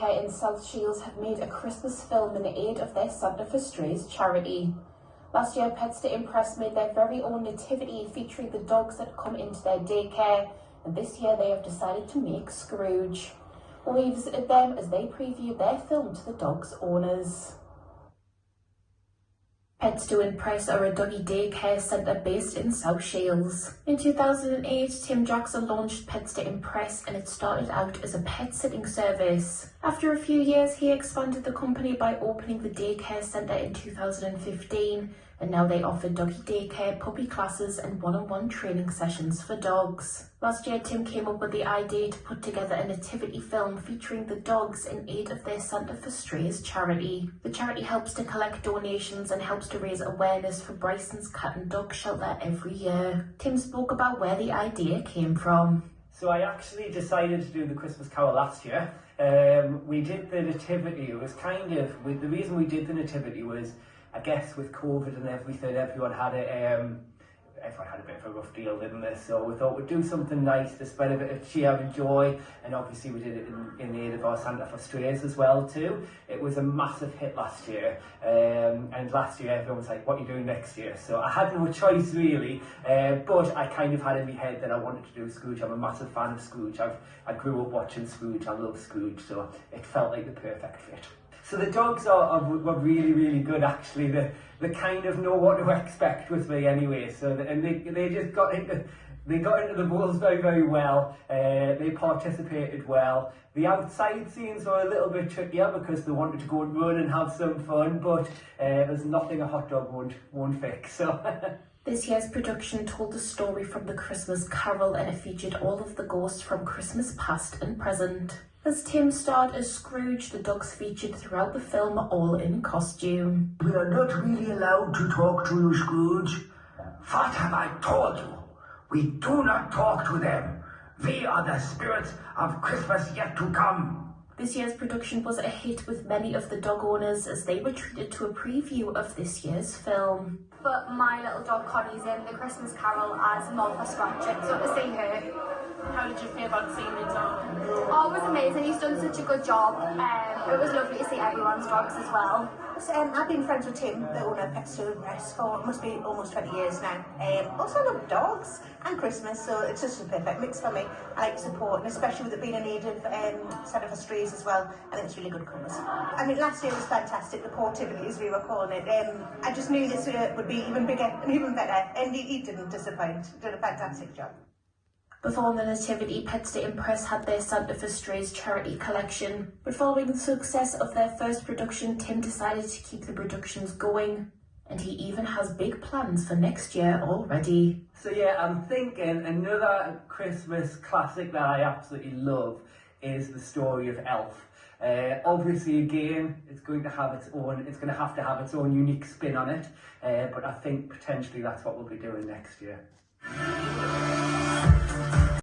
Daycare in South Shields have made a Christmas film in aid of their Santa for Strays charity. Last year, Pets to Impress made their very own nativity featuring the dogs that come into their daycare, and this year they have decided to make Scrooge. We visited them as they previewed their film to the dogs' owners. Pets to Impress are a doggy daycare centre based in South Shields. In 2008, Tim Jackson launched Pets to Impress, and it started out as a pet sitting service. After a few years, he expanded the company by opening the daycare centre in 2015, and now they offer doggy daycare, puppy classes and one-on-one training sessions for dogs. Last year, Tim came up with the idea to put together a nativity film featuring the dogs in aid of their Santa for Strays charity. The charity helps to collect donations and helps to raise awareness for Bryson's cat and dog shelter every year. Tim spoke about where the idea came from. So I actually decided to do the Christmas Carol last year. We did the nativity. It was the reason we did the nativity was, I guess, with COVID and everything, everyone had a bit of a rough deal, didn't they? So we thought we'd do something nice to spread a bit of cheer and joy, and obviously we did it in aid of our Santa for Strays as well too. It was a massive hit last year, and last year everyone was like, what are you doing next year? So I had no choice really, but I kind of had in my head that I wanted to do Scrooge. I'm a massive fan of Scrooge. I grew up watching Scrooge. I love Scrooge, so it felt like the perfect fit. So the dogs were really, really good actually. They kind of know what to expect with me anyway. So they just got into the roles very, very well. They participated well. The outside scenes were a little bit trickier because they wanted to go and run and have some fun, but there's nothing a hot dog won't fix. So. This year's production told the story from the Christmas Carol, and it featured all of the ghosts from Christmas past and present. As Tim starred as Scrooge, the dogs featured throughout the film, all in costume. We are not really allowed to talk to you, Scrooge. What have I told you? We do not talk to them. We are the spirits of Christmas yet to come. This year's production was a hit with many of the dog owners as they were treated to a preview of this year's film. But my little dog Connie's in the Christmas Carol as Martha Scratchit, so to see her. How did you feel about seeing the dog? Oh, it was amazing. He's done such a good job. It was lovely to see everyone's dogs as well. I've been friends with Tim, the owner of Pets to Impress, for must be almost 20 years now. Also I love dogs and Christmas, so it's just a perfect mix for me. I like support, and especially with it being a native Santa for Strays as well. I think it's really good colours. I mean, last year was fantastic, the portivity as we were calling it. I just knew this year would be even bigger and even better, and he didn't disappoint. He did a fantastic job. Before the nativity, Pets to Impress had their Santa for Strays charity collection, but following the success of their first production, Tim decided to keep the productions going, and he even has big plans for next year already. So yeah, I'm thinking another Christmas classic that I absolutely love is the story of Elf. Obviously, again, it's going to have its own unique spin on it, but I think potentially that's what we'll be doing next year.